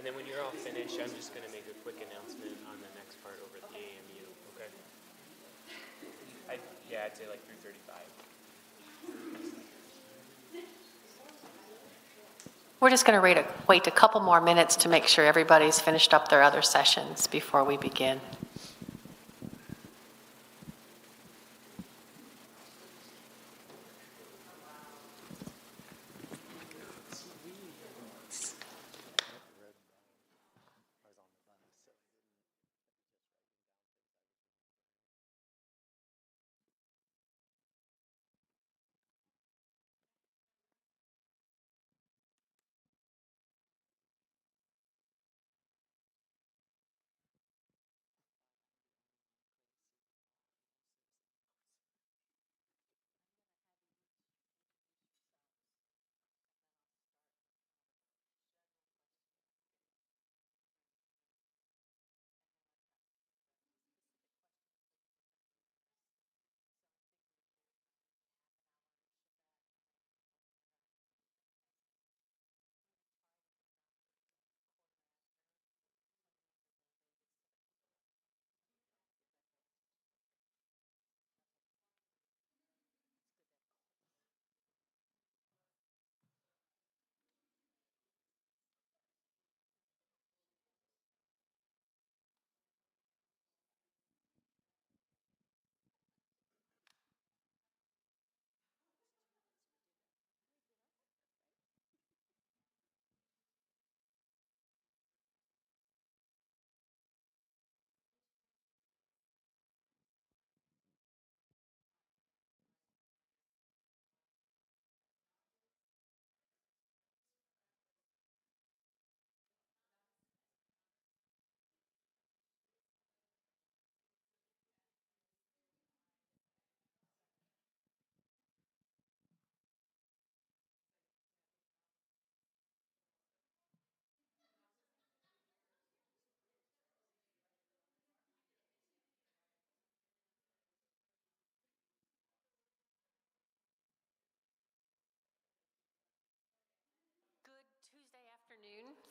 then when you're all finished, I'm just going to make a quick announcement on the next part over at the AMU, okay? I'd say like 3:35. We're just going to wait a couple more minutes to make sure everybody's finished up their other sessions before we begin.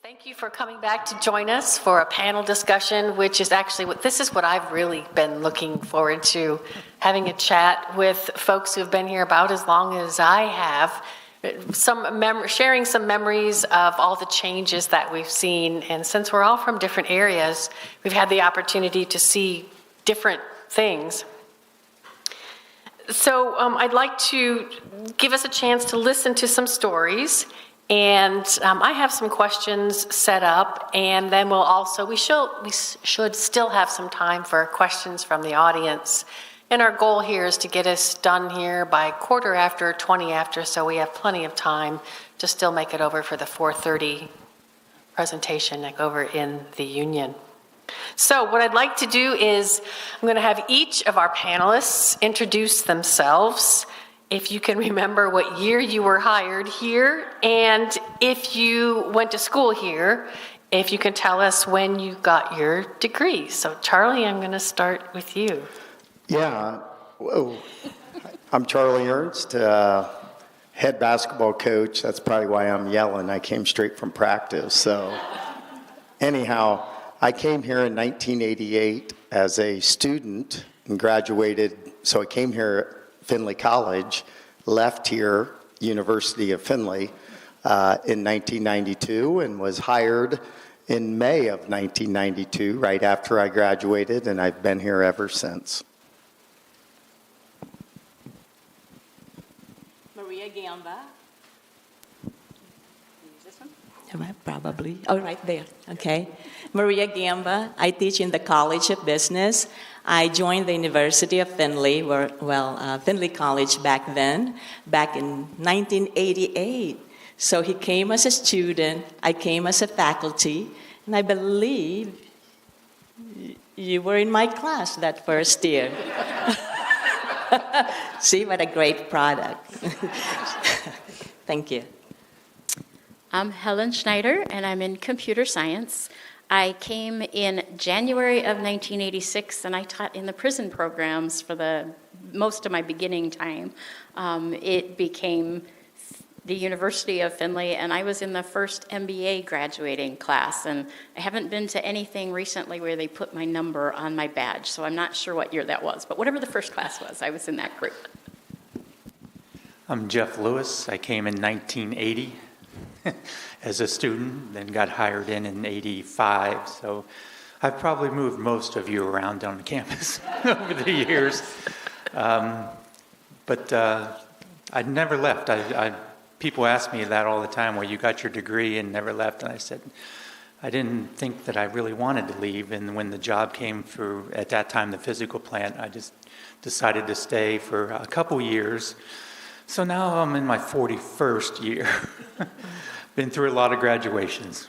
Thank you for coming back to join us for a panel discussion, which is actually what I've really been looking forward to, having a chat with folks who have been here about as long as I have, sharing some memories of all the changes that we've seen. And since we're all from different areas, we've had the opportunity to see different things. So I'd like to give us a chance to listen to some stories. And I have some questions set up, and then we should still have some time for questions from the audience. And our goal here is to get us done here by 20 after, so we have plenty of time to still make it over for the 4:30 presentation over in the Union. So what I'd like to do is I'm going to have each of our panelists introduce themselves. If you can remember what year you were hired here, and if you went to school here, if you can tell us when you got your degree. So Charlie, I'm going to start with you. Yeah, I'm Charlie Ernst, head basketball coach. That's probably why I'm yelling. I came straight from practice. So anyhow, I came here in 1988 as a student and graduated. So I came here Findlay College, left here, University of Findlay, in 1992 and was hired in May of 1992, right after I graduated, and I've been here ever since. Maria Gamba. This one? Probably. Oh, right there. Okay. Maria Gamba. I teach in the College of Business. I joined the University of Findlay, Findlay College back then, back in 1988. So he came as a student, I came as a faculty, and I believe you were in my class that first year. See, what a great product. Thank you. I'm Helen Schneider, and I'm in computer science. I came in January of 1986, and I taught in the prison programs for the most of my beginning time. It became the University of Findlay, and I was in the first MBA graduating class, and I haven't been to anything recently where they put my number on my badge, so I'm not sure what year that was, but whatever the first class was, I was in that group. I'm Jeff Lewis. I came in 1980 as a student, then got hired in 85, so I've probably moved most of you around on the campus over the years. But I never left. People ask me that all the time, well, you got your degree and never left. And I said, I didn't think that I really wanted to leave. And when the job came through, at that time, the physical plant, I just decided to stay for a couple years. So now I'm in my 41st year. Been through a lot of graduations.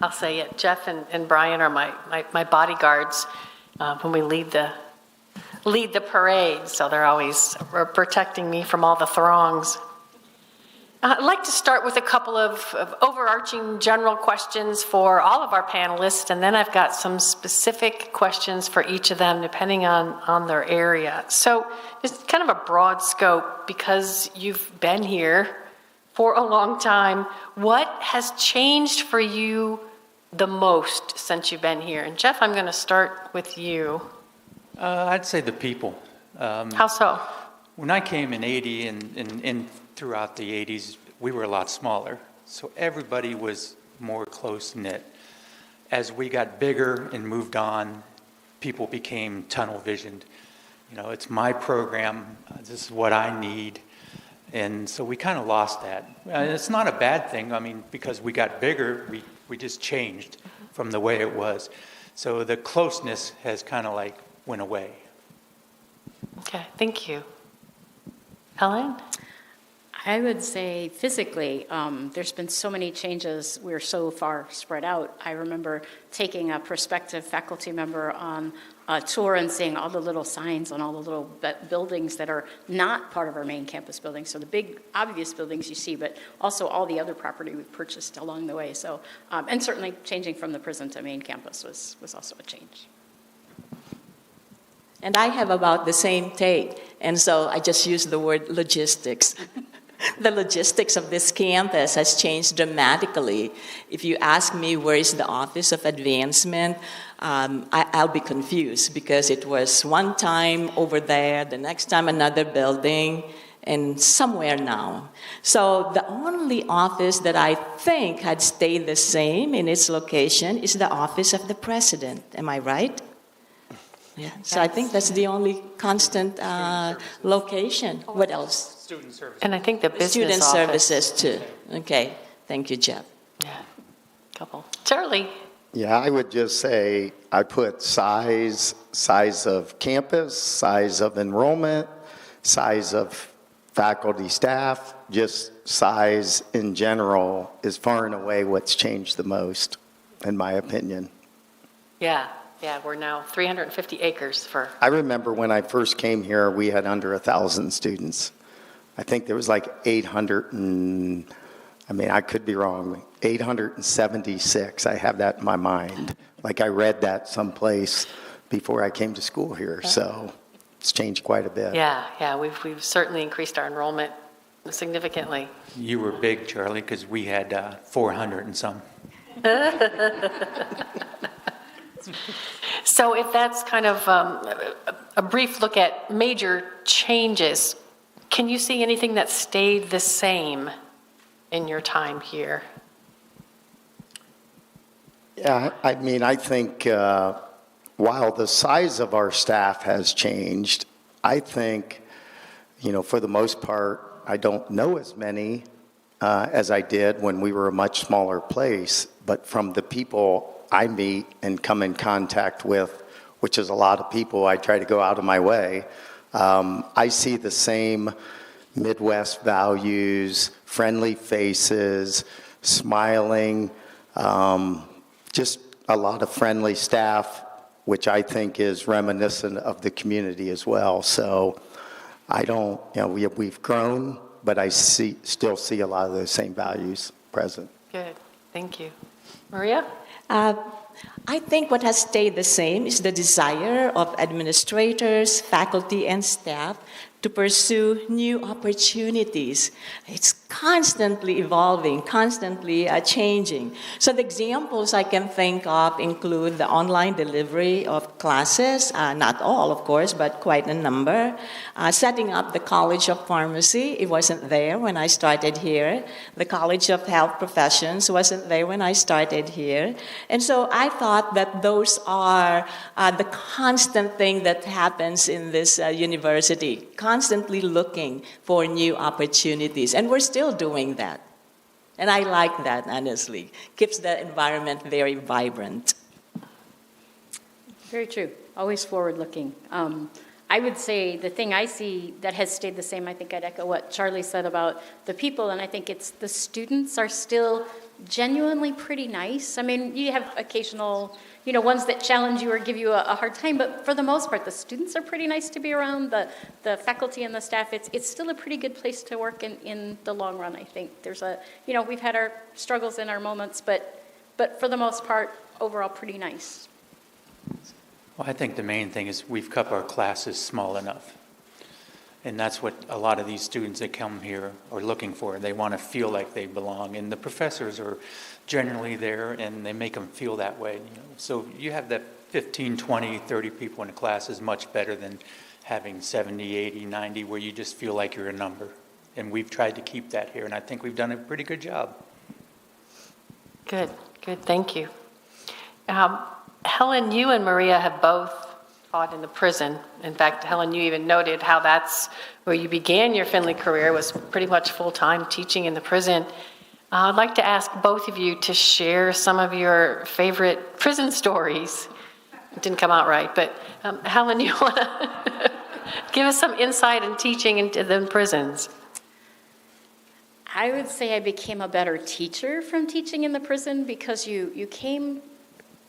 I'll say it. Jeff and Brian are my bodyguards when we lead the parade, so they're always protecting me from all the throngs. I'd like to start with a couple of overarching general questions for all of our panelists, and then I've got some specific questions for each of them depending on their area. So it's kind of a broad scope because you've been here for a long time. What has changed for you the most since you've been here? And Jeff, I'm going to start with you. I'd say the people. How so? When I came in 80 and throughout the 80s, we were a lot smaller. So everybody was more close-knit. As we got bigger and moved on, people became tunnel-visioned. You know, it's my program. This is what I need. And so we kind of lost that. It's not a bad thing. I mean, because we got bigger, we just changed from the way it was. So the closeness has kind of like went away. Okay, thank you. Helen? I would say physically, there's been so many changes. We're so far spread out. I remember taking a prospective faculty member on a tour and seeing all the little signs on all the little buildings that are not part of our main campus building. So the big, obvious buildings you see, but also all the other property we've purchased along the way. So, and certainly changing from the prison to main campus was also a change. And I have about the same take, and so I just use the word logistics. The logistics of this campus has changed dramatically. If you ask me where is the Office of Advancement, I'll be confused because it was one time over there, the next time another building, and somewhere now. So the only office that I think had stayed the same in its location is the Office of the President. Am I right? Yeah. So I think that's the only constant location. What else? Student services. And I think the business Student office. services too. Okay. Thank you, Jeff. Yeah, couple. Charlie? Yeah, I would just say I put size of campus, size of enrollment, size of faculty staff, just size in general is far and away what's changed the most, in my opinion. Yeah, we're now 350 acres for. I remember when I first came here, we had under 1,000 students. I think there was like 800 and, I mean, I could be wrong, 876. I have that in my mind. Like I read that someplace before I came to school here, so it's changed quite a bit. Yeah, we've certainly increased our enrollment significantly. You were big, Charlie, because we had 400 and some. So if that's kind of a brief look at major changes, can you see anything that stayed the same in your time here? Yeah, I mean, I think while the size of our staff has changed, I think, for the most part, I don't know as many as I did when we were a much smaller place, but from the people I meet and come in contact with, which is a lot of people, I try to go out of my way, I see the same Midwest values, friendly faces, smiling, just a lot of friendly staff, which I think is reminiscent of the community as well. So I don't, we've grown, but I still see a lot of those same values present. Good, thank you. Maria? I think what has stayed the same is the desire of administrators, faculty, and staff to pursue new opportunities. It's constantly evolving, constantly changing. So the examples I can think of include the online delivery of classes, not all, of course, but quite a number. Setting up the College of Pharmacy, it wasn't there when I started here. The College of Health Professions wasn't there when I started here. And so I thought that those are the constant thing that happens in this university, constantly looking for new opportunities. And we're still doing that. And I like that, honestly. Keeps the environment very vibrant. Very true. Always forward-looking. I would say the thing I see that has stayed the same, I think I'd echo what Charlie said about the people, and I think it's the students are still genuinely pretty nice. I mean, you have occasional, ones that challenge you or give you a hard time, but for the most part, the students are pretty nice to be around. The faculty and the staff, it's still a pretty good place to work in the long run, I think. There's we've had our struggles and our moments, but for the most part, overall pretty nice. Well, I think the main thing is we've kept our classes small enough. And that's what a lot of these students that come here are looking for. They want to feel like they belong. And the professors are generally there, and they make them feel that way. So you have that 15, 20, 30 people in a class is much better than having 70, 80, 90, where you just feel like you're a number. And we've tried to keep that here, and I think we've done a pretty good job. Good, thank you. Helen, you and Maria have both taught in the prison. In fact, Helen, you even noted how that's where you began your Findlay career, was pretty much full-time teaching in the prison. I'd like to ask both of you to share some of your favorite prison stories. It didn't come out right, but Helen, you want to give us some insight in teaching into the prisons? I would say I became a better teacher from teaching in the prison because you came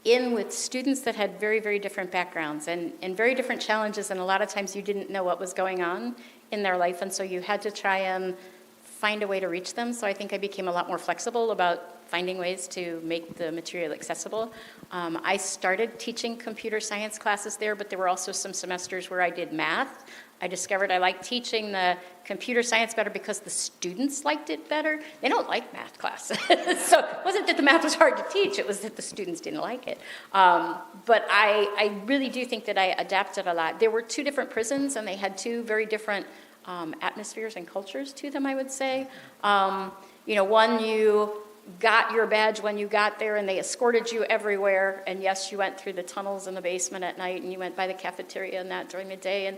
in with students that had very, very different backgrounds and very different challenges, and a lot of times you didn't know what was going on in their life, and so you had to try and find a way to reach them. So I think I became a lot more flexible about finding ways to make the material accessible. I started teaching computer science classes there, but there were also some semesters where I did math. I discovered I liked teaching the computer science better because the students liked it better. They don't like math classes. So it wasn't that the math was hard to teach, it was that the students didn't like it. But I really do think that I adapted a lot. There were two different prisons, and they had two very different atmospheres and cultures to them, I would say. One, you got your badge when you got there, and they escorted you everywhere. And yes, you went through the tunnels in the basement at night, and you went by the cafeteria and that during the day. And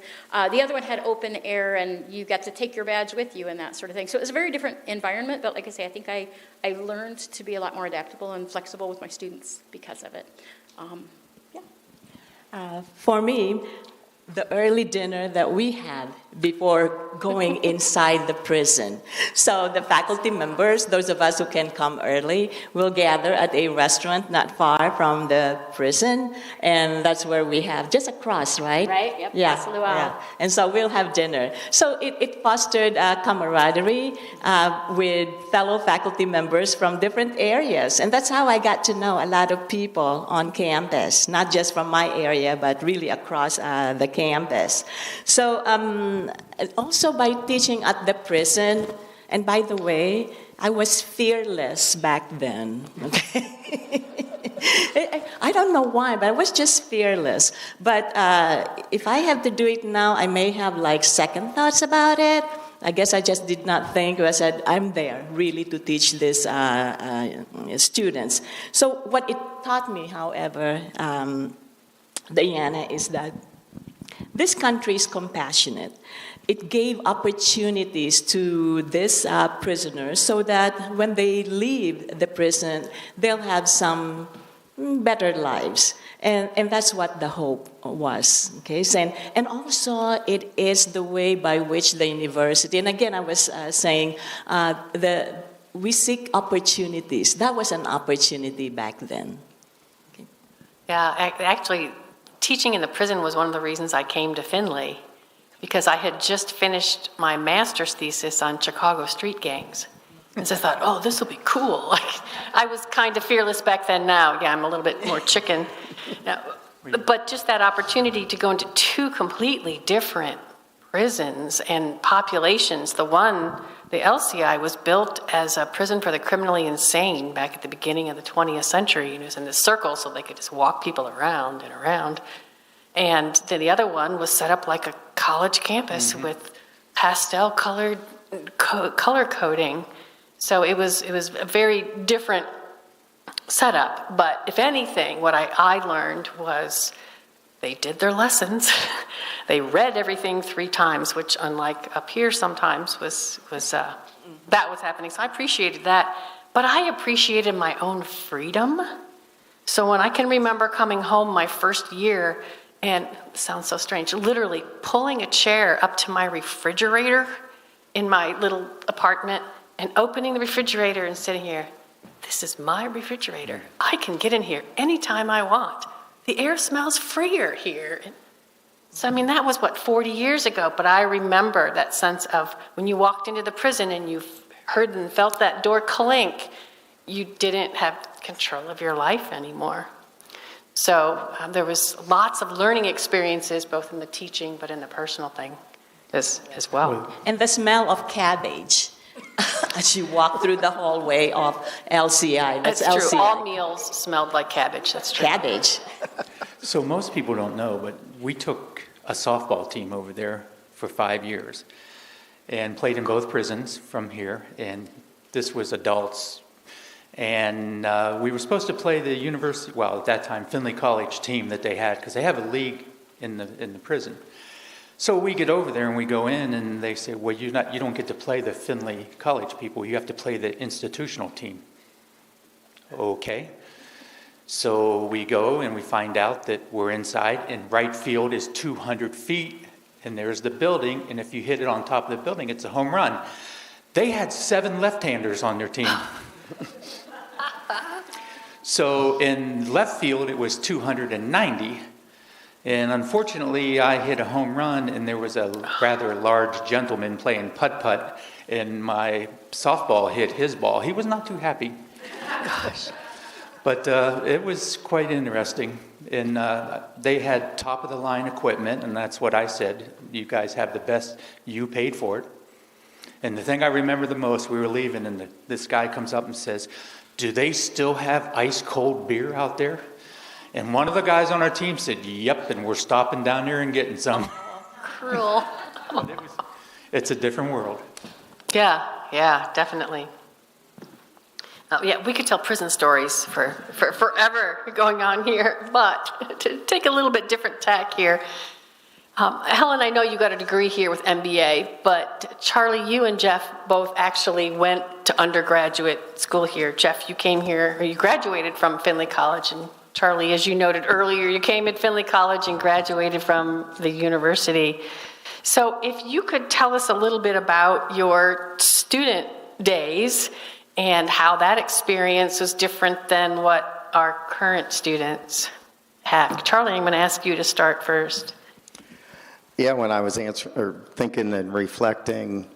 the other one had open air, and you got to take your badge with you and that sort of thing. So it was a very different environment, but like I say, I think I learned to be a lot more adaptable and flexible with my students because of it. For me, the early dinner that we had before going inside the prison. So the faculty members, those of us who can come early, will gather at a restaurant not far from the prison, and that's where we have, just across, right? Right, yep. Yeah. And so we'll have dinner. So it fostered camaraderie with fellow faculty members from different areas, and that's how I got to know a lot of people on campus, not just from my area, but really across the campus. So also by teaching at the prison, and by the way, I was fearless back then. Okay? I don't know why, but I was just fearless. But if I have to do it now, I may have like second thoughts about it. I guess I just did not think. I said, I'm there really to teach these students. So what it taught me, however, Diana, is that this country is compassionate. It gave opportunities to these prisoners so that when they leave the prison, they'll have some better lives. And that's what the hope was. Okay? And also, it is the way by which the university, and again, I was saying, we seek opportunities. That was an opportunity back then. Okay. Yeah, actually, teaching in the prison was one of the reasons I came to Findlay, because I had just finished my master's thesis on Chicago street gangs. And so I thought, oh, this will be cool. I was kind of fearless back then. Now, yeah, I'm a little bit more chicken. But just that opportunity to go into two completely different prisons and populations. The LCI was built as a prison for the criminally insane back at the beginning of the 20th century. It was in this circle so they could just walk people around and around. And then the other one was set up like a college campus with pastel colored color coding. So it was a very different setup. But if anything, what I learned was they did their lessons. They read everything 3 times, which unlike up here sometimes was that was happening. So I appreciated that. But I appreciated my own freedom. So when I can remember coming home my first year, and it sounds so strange, literally pulling a chair up to my refrigerator in my little apartment and opening the refrigerator and sitting here. This is my refrigerator. I can get in here anytime I want. The air smells freer here. So, I mean, that was, 40 years ago, but I remember that sense of when you walked into the prison and you heard and felt that door clink, you didn't have control of your life anymore. So there was lots of learning experiences, both in the teaching but in the personal thing as well. And the smell of cabbage as you walk through the hallway of LCI. That's LCI. true. All meals smelled like cabbage. That's true. Cabbage. So most people don't know, but we took a softball team over there for 5 years and played in both prisons from here. And this was adults. And we were supposed to play the university, well, at that time, Findlay College team that they had, because they have a league in the prison. So we get over there and we go in and they say, well, you don't get to play the Findlay College people. You have to play the institutional team. Okay. So we go and we find out that we're inside and right field is 200 feet and there's the building. And if you hit it on top of the building, it's a home run. They had 7 left-handers on their team. So in left field, it was 290. And unfortunately, I hit a home run, and there was a rather large gentleman playing putt-putt, and my softball hit his ball. He was not too happy. Gosh. But it was quite interesting. And they had top-of-the-line equipment, and that's what I said. You guys have the best. You paid for it. And the thing I remember the most, we were leaving, and this guy comes up and says, do they still have ice-cold beer out there? And one of the guys on our team said, yep, and we're stopping down there and getting some. Cruel. It's a different world. Yeah, definitely. We could tell prison stories for forever going on here, but to take a little bit different tack here, Helen, I know you got a degree here with MBA, but Charlie, you and Jeff both actually went to undergraduate school here. Jeff, you came here, or you graduated from Findlay College, and Charlie, as you noted earlier, you came at Findlay College and graduated from the university. So if you could tell us a little bit about your student days and how that experience was different than what our current students have. Charlie, I'm going to ask you to start first. Yeah, when I was thinking and reflecting,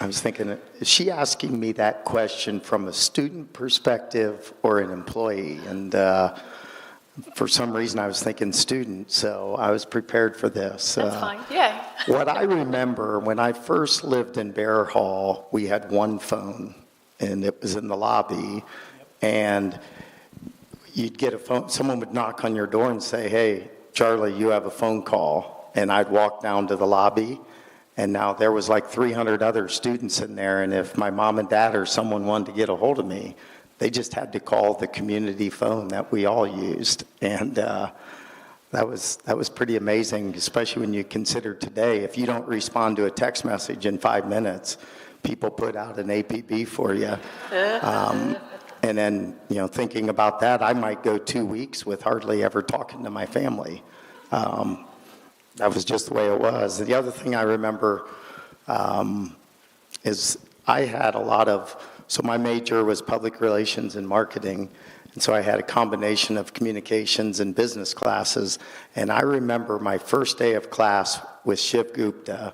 I was thinking, is she asking me that question from a student perspective or an employee? And for some reason, I was thinking student, so I was prepared for this. That's fine, yeah. What I remember, when I first lived in Bear Hall, we had one phone, and it was in the lobby, and you'd get a phone, someone would knock on your door and say, hey, Charlie, you have a phone call. And I'd walk down to the lobby, and now there was like 300 other students in there, and if my mom and dad or someone wanted to get a hold of me, they just had to call the community phone that we all used. And that was pretty amazing, especially when you consider today, if you don't respond to a text message in 5 minutes, people put out an APB for you. And then, thinking about that, I might go 2 weeks with hardly ever talking to my family. That was just the way it was. The other thing I remember is I had so my major was public relations and marketing, and so I had a combination of communications and business classes. And I remember my first day of class with Shiv Gupta.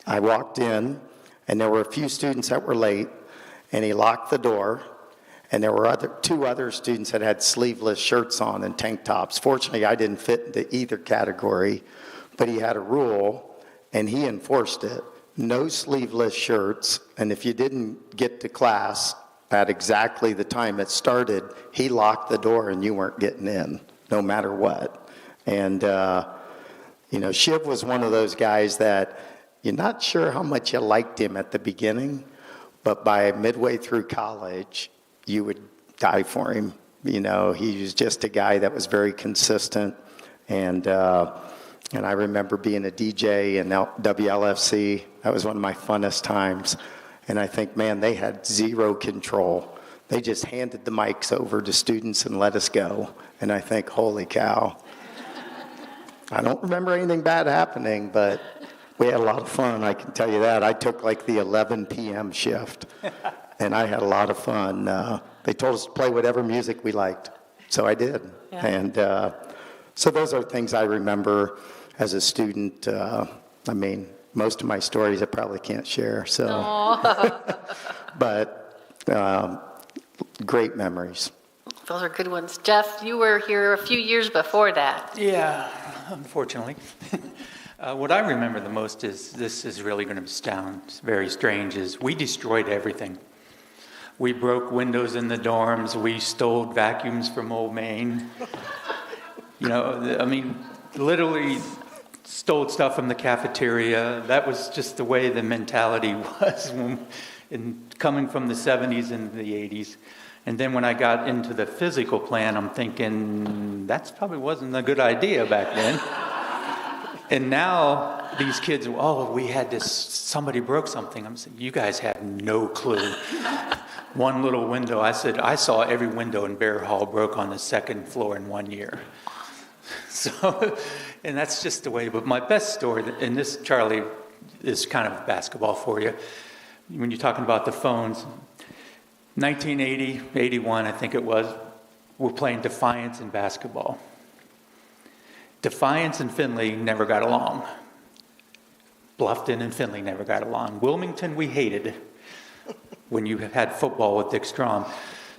I walked in, and there were a few students that were late, and he locked the door. And there were two other students that had sleeveless shirts on and tank tops. Fortunately, I didn't fit into either category, but he had a rule, and he enforced it. No sleeveless shirts, and if you didn't get to class at exactly the time it started, he locked the door and you weren't getting in, no matter what. And, Shiv was one of those guys that you're not sure how much you liked him at the beginning, but by midway through college, you would die for him. He was just a guy that was very consistent. And I remember being a DJ in WLFC. That was one of my funnest times. And I think, man, they had zero control. They just handed the mics over to students and let us go. And I think, holy cow. I don't remember anything bad happening, but we had a lot of fun, I can tell you that. I took like the 11 p.m. shift, and I had a lot of fun. They told us to play whatever music we liked, so I did. Yeah. And so those are things I remember as a student. Most of my stories I probably can't share, so. But great memories. Those are good ones. Jeff, you were here a few years before that. Yeah, unfortunately. What I remember the most is, this is really going to sound very strange, is we destroyed everything. We broke windows in the dorms. We stole vacuums from Old Main. Literally stole stuff from the cafeteria. That was just the way the mentality was coming from the 70s and the 80s. And then when I got into the physical plan, I'm thinking, that probably wasn't a good idea back then. And now these kids, we had this, somebody broke something. I'm saying, you guys have no clue. One little window, I said, I saw every window in Bear Hall broke on the second floor in 1 year. So, and that's just the way. But my best story, and this, Charlie, is kind of basketball for you. When you're talking about the phones, 1980, 81, I think it was, we're playing Defiance in basketball. Defiance and Findlay never got along. Bluffton and Findlay never got along. Wilmington we hated when you had football with Dick Strom.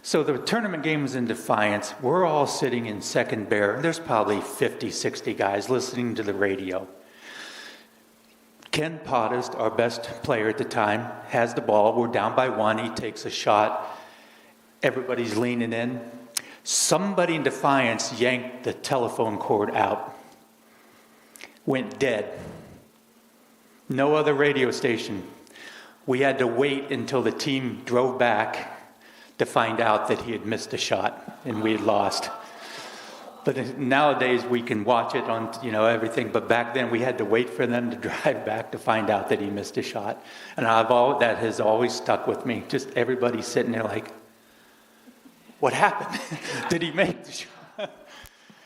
So the tournament game was in Defiance. We're all sitting in second bear. There's probably 50, 60 guys listening to the radio. Ken Pottist, our best player at the time, has the ball. We're down by 1. He takes a shot. Everybody's leaning in. Somebody in Defiance yanked the telephone cord out. Went dead. No other radio station. We had to wait until the team drove back to find out that he had missed a shot and we had lost. But nowadays we can watch it on, everything. But back then we had to wait for them to drive back to find out that he missed a shot. And that has always stuck with me. Just everybody sitting there like, what happened? Did he make the shot?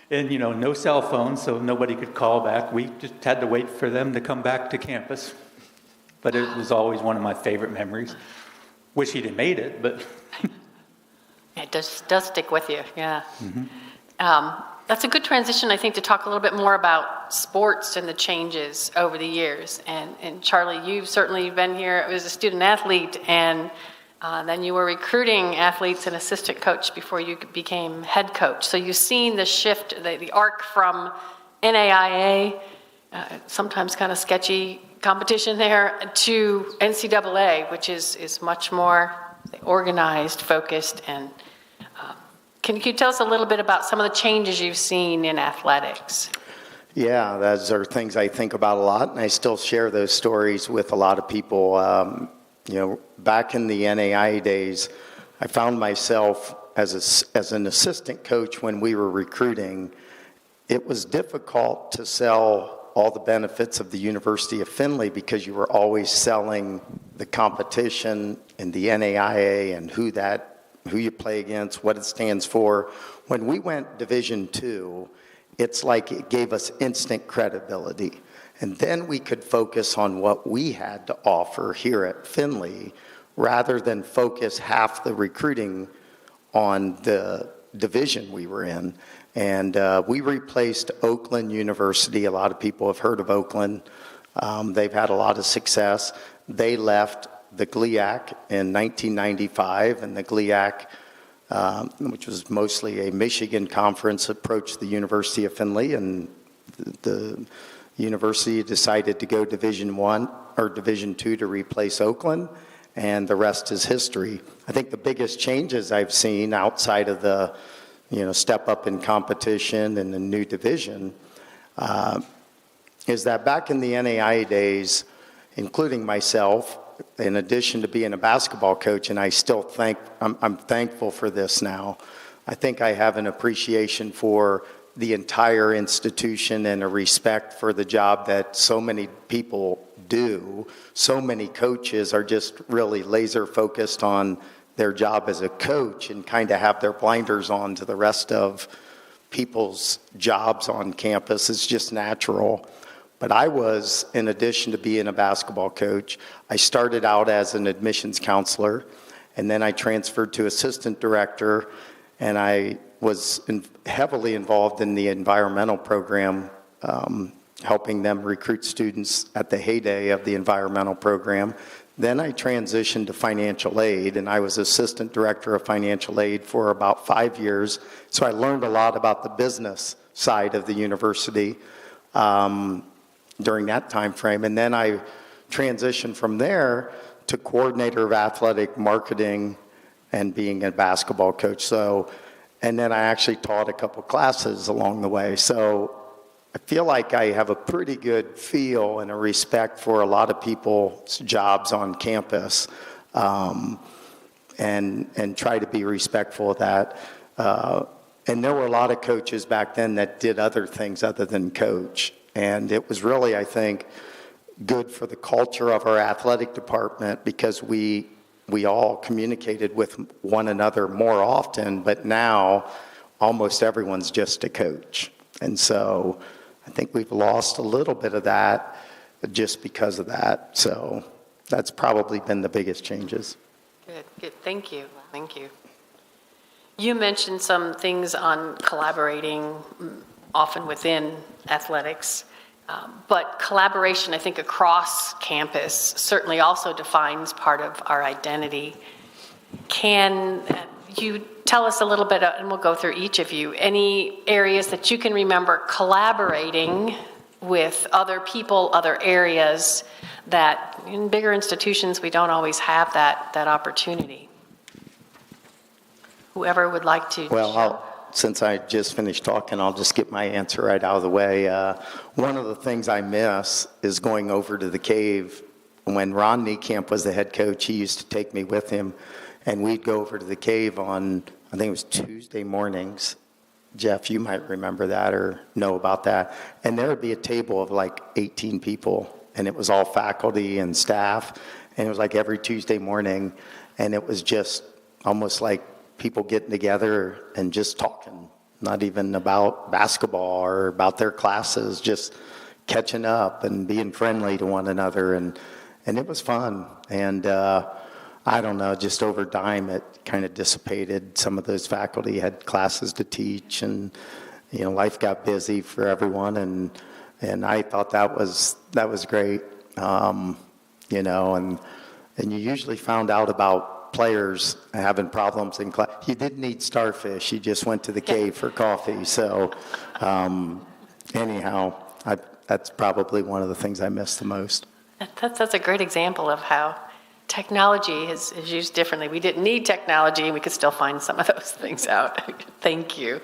And, no cell phone, so nobody could call back. We just had to wait for them to come back to campus. But it was always one of my favorite memories. Wish he'd have made it, but... It does stick with you, yeah. Mm-hmm. That's a good transition, I think, to talk a little bit more about sports and the changes over the years. And Charlie, you've certainly been here as a student athlete, and then you were recruiting athletes and assistant coach before you became head coach. So you've seen the shift, the arc from NAIA, sometimes kind of sketchy competition there, to NCAA, which is much more organized, focused, and can you tell us a little bit about some of the changes you've seen in athletics? Yeah, those are things I think about a lot, and I still share those stories with a lot of people. Back in the NAIA days, I found myself as an assistant coach when we were recruiting. It was difficult to sell all the benefits of the University of Findlay because you were always selling the competition in the NAIA and who you play against, what it stands for. When we went Division II, it's like it gave us instant credibility. And then we could focus on what we had to offer here at Findlay rather than focus half the recruiting on the division we were in. And we replaced Oakland University. A lot of people have heard of Oakland. They've had a lot of success. They left the GLIAC in 1995, and the GLIAC, which was mostly a Michigan conference, approached the University of Findlay, and the university decided to go Division I or Division II to replace Oakland, and the rest is history. I think the biggest changes I've seen outside of the, step up in competition and the new division is that back in the NAIA days, including myself, in addition to being a basketball coach, and I still I'm thankful for this now, I think I have an appreciation for the entire institution and a respect for the job that so many people do. So many coaches are just really laser focused on their job as a coach and kind of have their blinders on to the rest of people's jobs on campus. It's just natural. But I was, in addition to being a basketball coach, I started out as an admissions counselor, and then I transferred to assistant director, and I was heavily involved in the environmental program, helping them recruit students at the heyday of the environmental program. Then I transitioned to financial aid, and I was assistant director of financial aid for about 5 years. So I learned a lot about the business side of the university during that time frame. And then I transitioned from there to coordinator of athletic marketing and being a basketball coach. And then I actually taught a couple classes along the way. So I feel like I have a pretty good feel and a respect for a lot of people's jobs on campus, and try to be respectful of that. And there were a lot of coaches back then that did other things other than coach. And it was really, I think, good for the culture of our athletic department because we all communicated with one another more often, but now almost everyone's just a coach. And so I think we've lost a little bit of that just because of that. So that's probably been the biggest changes. Good. Thank you. You mentioned some things on collaborating often within athletics, but collaboration, I think, across campus certainly also defines part of our identity. Can you tell us a little bit, and we'll go through each of you, any areas that you can remember collaborating with other people, other areas that in bigger institutions we don't always have that opportunity? Whoever would like to. Well, since I just finished talking, I'll just get my answer right out of the way. One of the things I miss is going over to the cave. When Ron Niekamp was the head coach, he used to take me with him, and we'd go over to the cave on, I think it was Tuesday mornings. Jeff, you might remember that or know about that. And there would be a table of like 18 people, and it was all faculty and staff, and it was like every Tuesday morning, and it was just almost like people getting together and just talking, not even about basketball or about their classes, just catching up and being friendly to one another. And it was fun. And I don't know, just over time it kind of dissipated. Some of those faculty had classes to teach, and life got busy for everyone. And I thought that was great. And you usually found out about players having problems in class. You didn't eat starfish. You just went to the cave for coffee. So anyhow, that's probably one of the things I miss the most. That's a great example of how technology is used differently. We didn't need technology, and we could still find some of those things out. Thank you.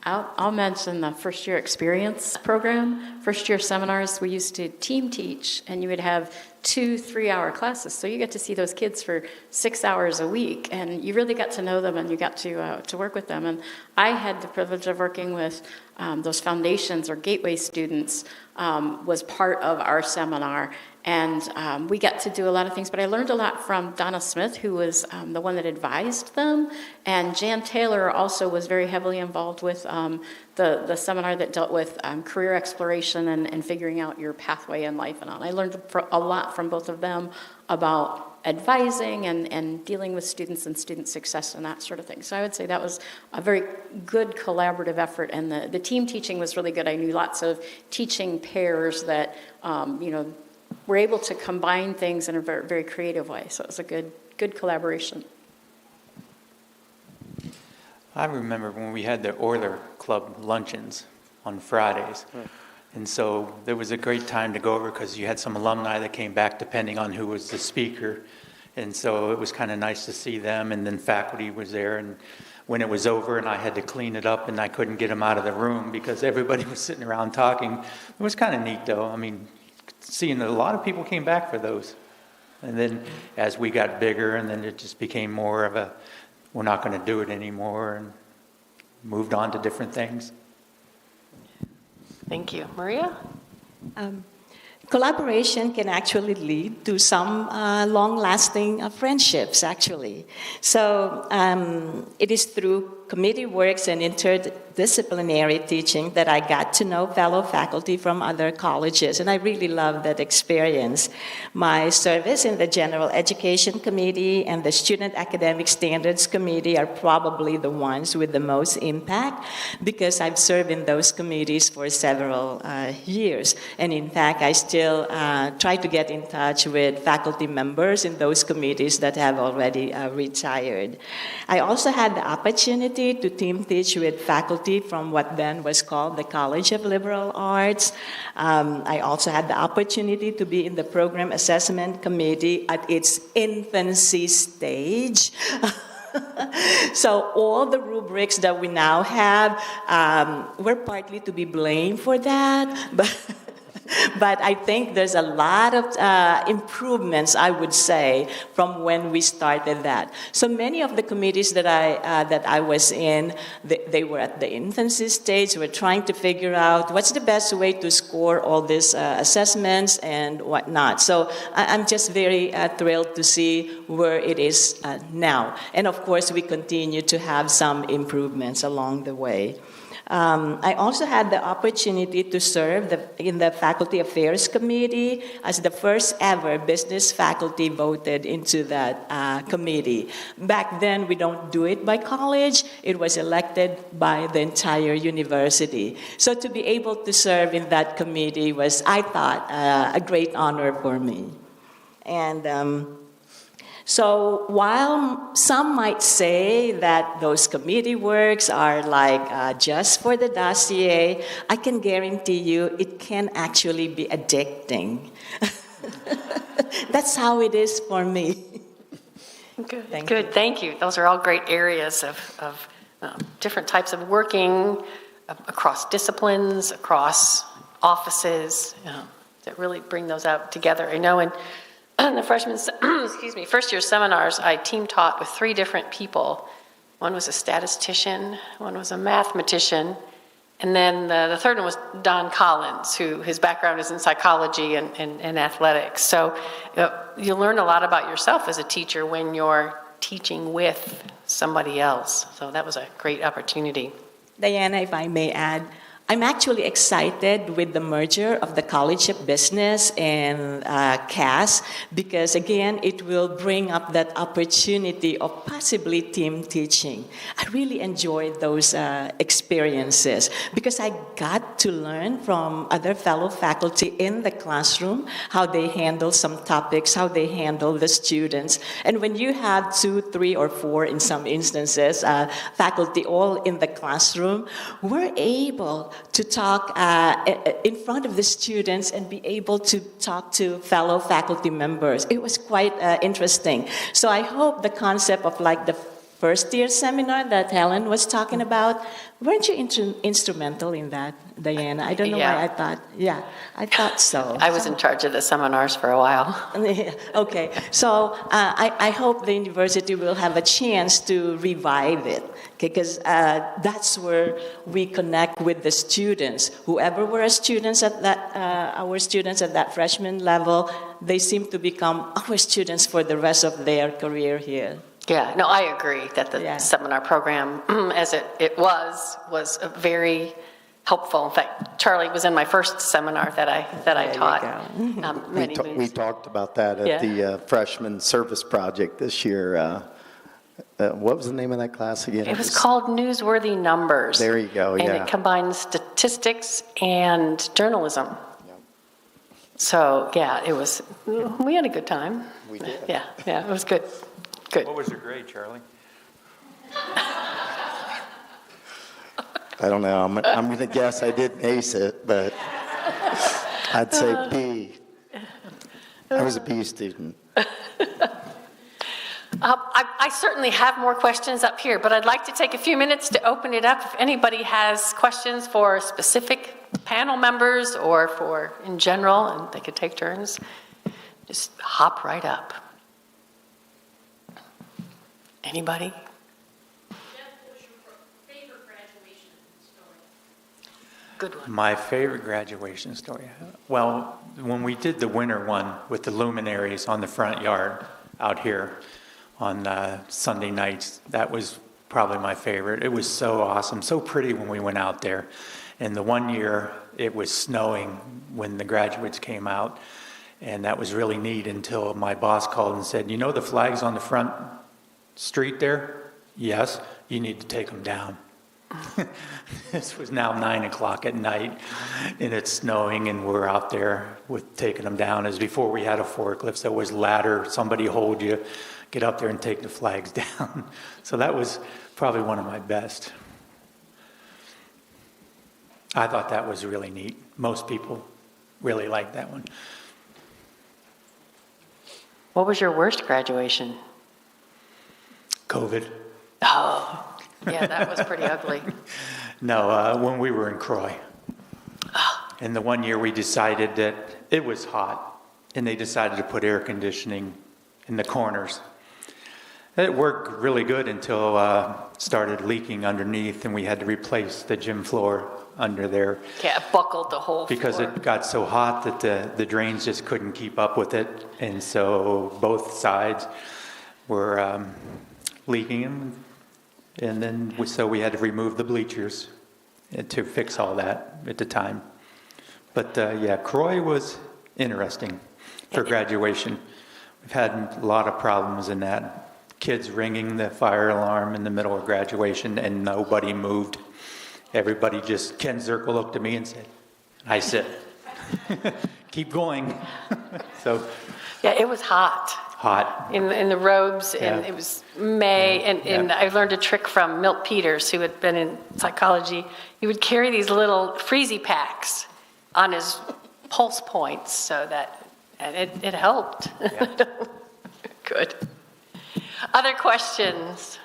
I'll mention the first year experience program. First year seminars, we used to team teach, and you would have 2 3-hour classes. So you get to see those kids for 6 hours a week, and you really got to know them, and you got to work with them. And I had the privilege of working with those foundations or gateway students, was part of our seminar. And we got to do a lot of things, but I learned a lot from Donna Smith, who was the one that advised them. And Jan Taylor also was very heavily involved with the seminar that dealt with career exploration and figuring out your pathway in life and on. I learned a lot from both of them about advising and dealing with students and student success and that sort of thing. So I would say that was a very good collaborative effort, and the team teaching was really good. I knew lots of teaching pairs that, were able to combine things in a very, very creative way. So it was a good collaboration. I remember when we had the Oiler Club luncheons on Fridays. And so there was a great time to go over because you had some alumni that came back depending on who was the speaker. And so it was kind of nice to see them, and then faculty was there. And when it was over and I had to clean it up and I couldn't get them out of the room because everybody was sitting around talking, it was kind of neat though. I mean, seeing that a lot of people came back for those. And then as we got bigger, and then it just became more of a, we're not going to do it anymore, and moved on to different things. Thank you. Maria? Collaboration can actually lead to some long-lasting friendships, actually. So it is through committee works and interdisciplinary teaching that I got to know fellow faculty from other colleges, and I really loved that experience. My service in the General Education Committee and the Student Academic Standards Committee are probably the ones with the most impact because I've served in those committees for several years. And in fact, I still try to get in touch with faculty members in those committees that have already retired. I also had the opportunity to team teach with faculty from what then was called the College of Liberal Arts. I also had the opportunity to be in the Program Assessment Committee at its infancy stage. So all the rubrics that we now have, we're partly to be blamed for that, but I think there's a lot of improvements, I would say, from when we started that. So many of the committees that I was in, they were at the infancy stage. We're trying to figure out what's the best way to score all these assessments and whatnot. So I'm just very thrilled to see where it is now. And of course, we continue to have some improvements along the way. I also had the opportunity to serve in the Faculty Affairs Committee as the first ever business faculty voted into that committee. Back then, we don't do it by college. It was elected by the entire university. So to be able to serve in that committee was, I thought, a great honor for me. And so while some might say that those committee works are like just for the dossier, I can guarantee you it can actually be addicting. That's how it is for me. Good. Thank Good. you. Thank you. Those are all great areas of different types of working across disciplines, across offices, that really bring those out together. I know in the freshman, first year seminars, I team taught with 3 different people. One was a statistician, one was a mathematician, and then the third one was Don Collins, who his background is in psychology and athletics. So you learn a lot about yourself as a teacher when you're teaching with somebody else. So that was a great opportunity. Diana, if I may add, I'm actually excited with the merger of the College of Business and CAS because, again, it will bring up that opportunity of possibly team teaching. I really enjoyed those experiences because I got to learn from other fellow faculty in the classroom how they handle some topics, how they handle the students. And when you have 2, 3, or 4, in some instances, faculty all in the classroom, we're able to talk in front of the students and be able to talk to fellow faculty members. It was quite interesting. So I hope the concept of like the first year seminar that Helen was talking about, weren't you instrumental in that, Diana? I don't know why I thought so. I was in charge of the seminars for a while. Okay, so I hope the university will have a chance to revive it, because that's where we connect with the students. Whoever were students at that, our students at that freshman level, they seem to become our students for the rest of their career here. Yeah, no, I agree that the seminar program, as it was very helpful. In fact, Charlie was in my first seminar that I taught. We talked about that at the freshman service project this year. What was the name of that class again? It was called Newsworthy Numbers. There you go, and it combines statistics and journalism. Yep. So, we had a good time. We did. Yeah, it was good. Good. What was your grade, Charlie? I don't know. I'm going to guess I didn't ace it, but I'd say B. I was a B student. I certainly have more questions up here, but I'd like to take a few minutes to open it up. If anybody has questions for specific panel members or for in general, and they could take turns, just hop right up. Anybody? Good one. My favorite graduation story. Well, when we did the winter one with the luminaries on the front yard out here on Sunday nights, that was probably my favorite. It was so awesome, so pretty when we went out there. And the one year it was snowing when the graduates came out, and that was really neat until my boss called and said, "You know the flags on the front street there? Yes, you need to take them down." This was now 9 o'clock at night, and it's snowing, and we're out there with taking them down. As before we had a forklift, so it was ladder, somebody hold you, get up there and take the flags down. So that was probably one of my best. I thought that was really neat. Most people really liked that one. What was your worst graduation? COVID. Oh, yeah, that was pretty ugly. No, when we were in Croy. And the one year we decided that it was hot, and they decided to put air conditioning in the corners. It worked really good until it started leaking underneath, and we had to replace the gym floor under there. Yeah, it buckled the whole Because floor. it got so hot that the drains just couldn't keep up with it, and so both sides were leaking them. And then so we had to remove the bleachers to fix all that at the time. But yeah, Croy was interesting for graduation. We've had a lot of problems in that. Kids ringing the fire alarm in the middle of graduation and nobody moved. Everybody just, Ken Zirkle looked at me and said, "I said, keep going." So Yeah, it was hot. hot. In the robes, and Yeah. it was May, and I learned a trick from Milt Peters, who had been in psychology. He would carry these little freezy packs on his pulse points, so that, and it helped. Yeah. Good. Other questions?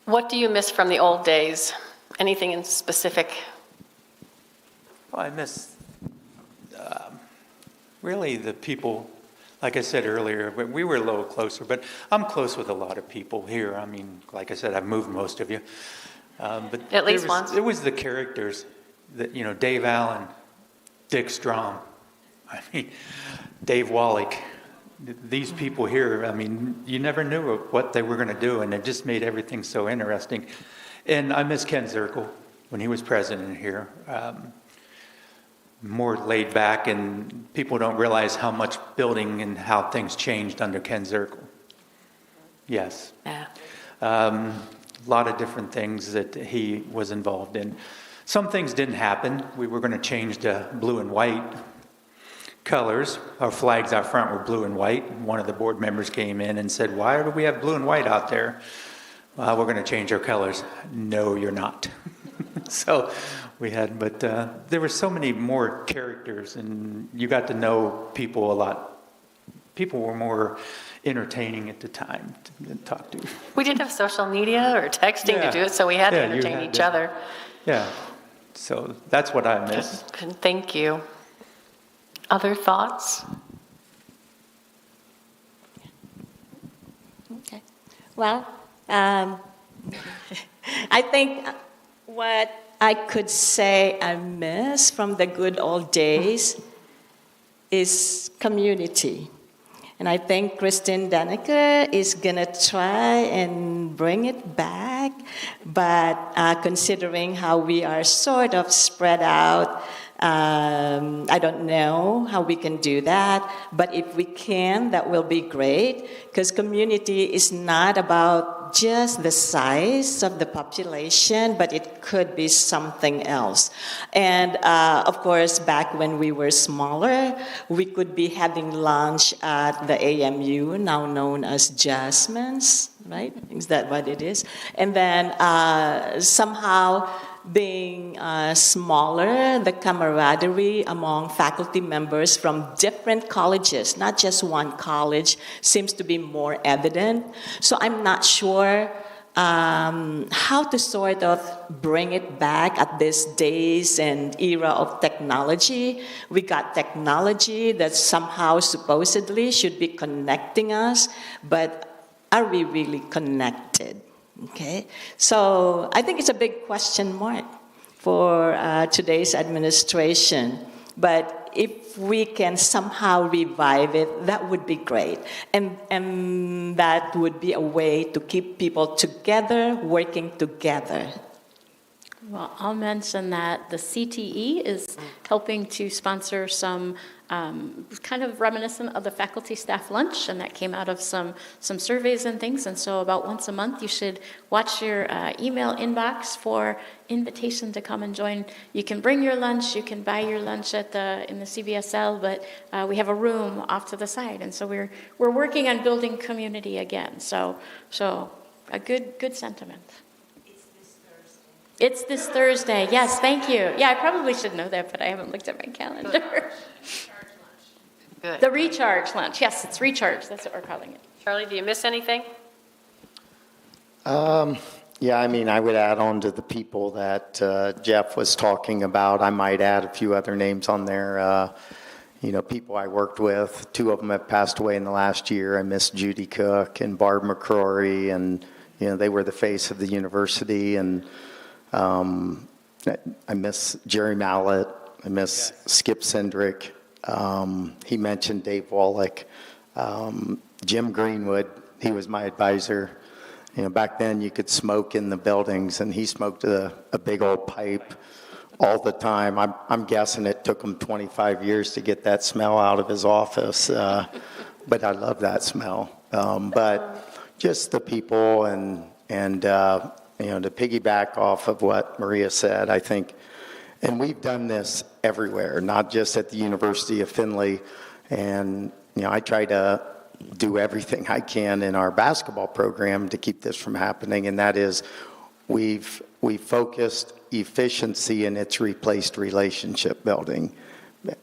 What do you miss from the old days? Anything in specific? Well, I miss really the people. Like I said earlier, we were a little closer, but I'm close with a lot of people here. I mean, like I said, I've moved most of you. But At least once. It was the characters that, you know, Dave Allen, Dick Strom, I mean, Dave Wallach. These people here, I mean, you never knew what they were going to do, and it just made everything so interesting. And I miss Ken Zirkle when he was president here. More laid back, and people don't realize how much building and how things changed under Ken Zirkle. Yes. Yeah. A lot of different things that he was involved in. Some things didn't happen. We were going to change to blue and white colors. Our flags out front were blue and white. One of the board members came in and said, "Why do we have blue and white out there?" "Well, we're going to change our colors." "No, you're not." So we had, but there were so many more characters, and you got to know people a lot. People were more entertaining at the time to talk to. We didn't have social media or texting Yeah. to do it, so we had to Yeah, you entertain had each to. other. Yeah, so that's what I miss. Thank you. Other thoughts? Okay. Well, I think what I could say I miss from the good old days is community. And I think Kristen Danneke is going to try and bring it back. But considering how we are sort of spread out, I don't know how we can do that. But if we can, that will be great. Because community is not about just the size of the population, but it could be something else. And of course, back when we were smaller, we could be having lunch at the AMU, now known as Jasmine's, right? Is that what it is? And then somehow being smaller, the camaraderie among faculty members from different colleges, not just one college, seems to be more evident. So I'm not sure how to sort of bring it back at these days and era of technology. We got technology that somehow supposedly should be connecting us, but are we really connected? Okay, so I think it's a big question mark for today's administration. But if we can somehow revive it, that would be great. And that would be a way to keep people together, working together. Well, I'll mention that the CTE is helping to sponsor some kind of reminiscent of the faculty staff lunch, and that came out of some surveys and things. And so about once a month, you should watch your email inbox for invitation to come and join. You can bring your lunch, you can buy your lunch in the CBSL, but we have a room off to the side, and so we're working on building community again. So a good sentiment. It's this Thursday. Yes, thank you. Yeah, I probably should know that, but I haven't looked at my calendar. Good. The recharge lunch. Yes, it's recharge. That's what we're calling it. Charlie, do you miss anything? Yeah, I mean, I would add on to the people that Jeff was talking about. I might add a few other names on there. People I worked with. 2 of them have passed away in the last year. I miss Judy Cook and Barb McCrory, and they were the face of the university. And I miss Jerry Mallett. I miss Skip Sendrick. He mentioned Dave Wallach. Jim Greenwood, he was my advisor. Back then you could smoke in the buildings, and he smoked a big old pipe all the time. I'm guessing it took him 25 years to get that smell out of his office, but I love that smell. But just the people and to piggyback off of what Maria said, I think, and we've done this everywhere, not just at the University of Findlay. And, I try to do everything I can in our basketball program to keep this from happening. And that is, we've focused efficiency and it's replaced relationship building.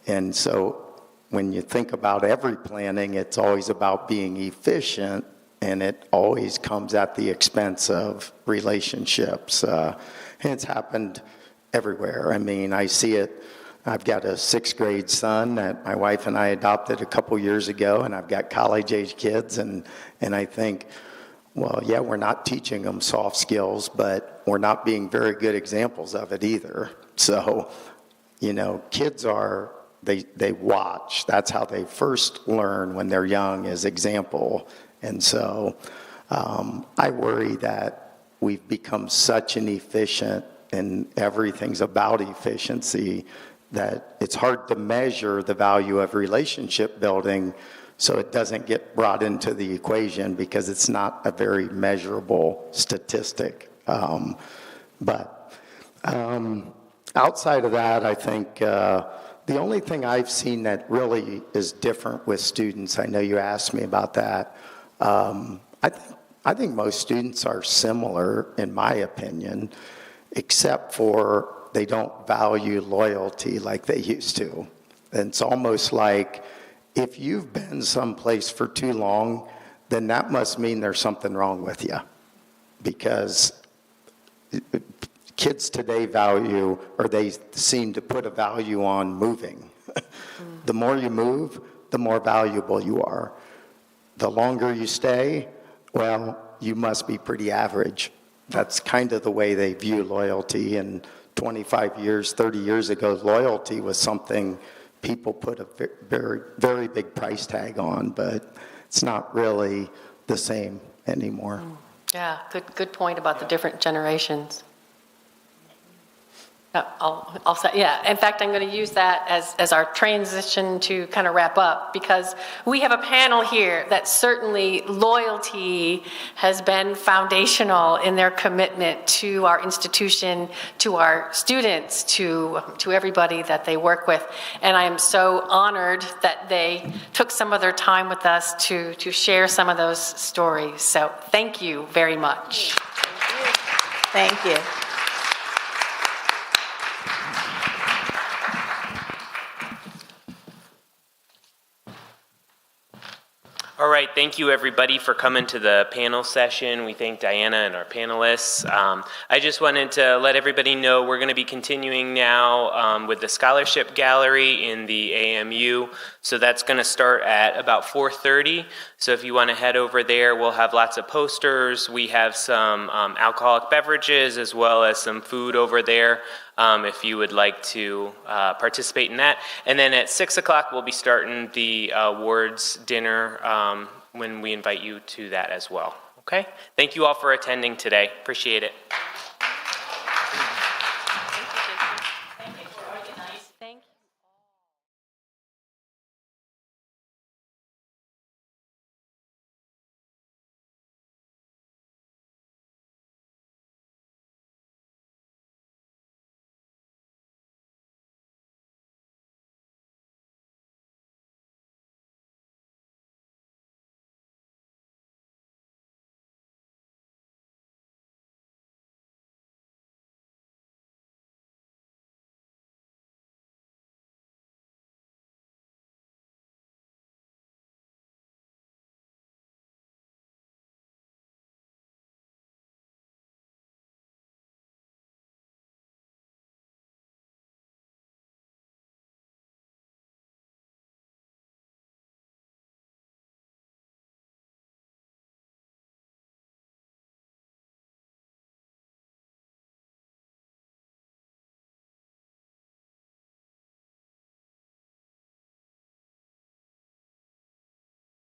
And so when you think about every planning, it's always about being efficient, and it always comes at the expense of relationships. And it's happened everywhere. I mean, I see it. I've got a 6th grade son that my wife and I adopted a couple years ago, and I've got college-age kids, and I think, well, yeah, we're not teaching them soft skills, but we're not being very good examples of it either. So, kids they watch. That's how they first learn when they're young, is example. And so I worry that we've become such an efficient, and everything's about efficiency, that it's hard to measure the value of relationship building, so it doesn't get brought into the equation because it's not a very measurable statistic. But outside of that, I think the only thing I've seen that really is different with students, I know you asked me about that, I think most students are similar, in my opinion, except for they don't value loyalty like they used to. And it's almost like if you've been someplace for too long, then that must mean there's something wrong with you. Because kids today value, or they seem to put a value on moving. The more you move, the more valuable you are. The longer you stay, well, you must be pretty average. That's kind of the way they view loyalty. And 25 years, 30 years ago, loyalty was something people put a very, very big price tag on, but it's not really the same anymore. Yeah, good point about the different generations. I'll say, yeah. In fact, I'm going to use that as our transition to kind of wrap up, because we have a panel here that certainly loyalty has been foundational in their commitment to our institution, to our students, to everybody that they work with. And I am so honored that they took some of their time with us to share some of those stories. So thank you very much. Thank you. All right, thank you everybody for coming to the panel session. We thank Diana and our panelists. I just wanted to let everybody know we're going to be continuing now with the scholarship gallery in the AMU. So that's going to start at about 4:30. So if you want to head over there, we'll have lots of posters. We have some alcoholic beverages as well as some food over there. If you would like to participate in that. And then at 6 o'clock, we'll be starting the awards dinner when we invite you to that as well. Okay? Thank you all for attending today. Appreciate it.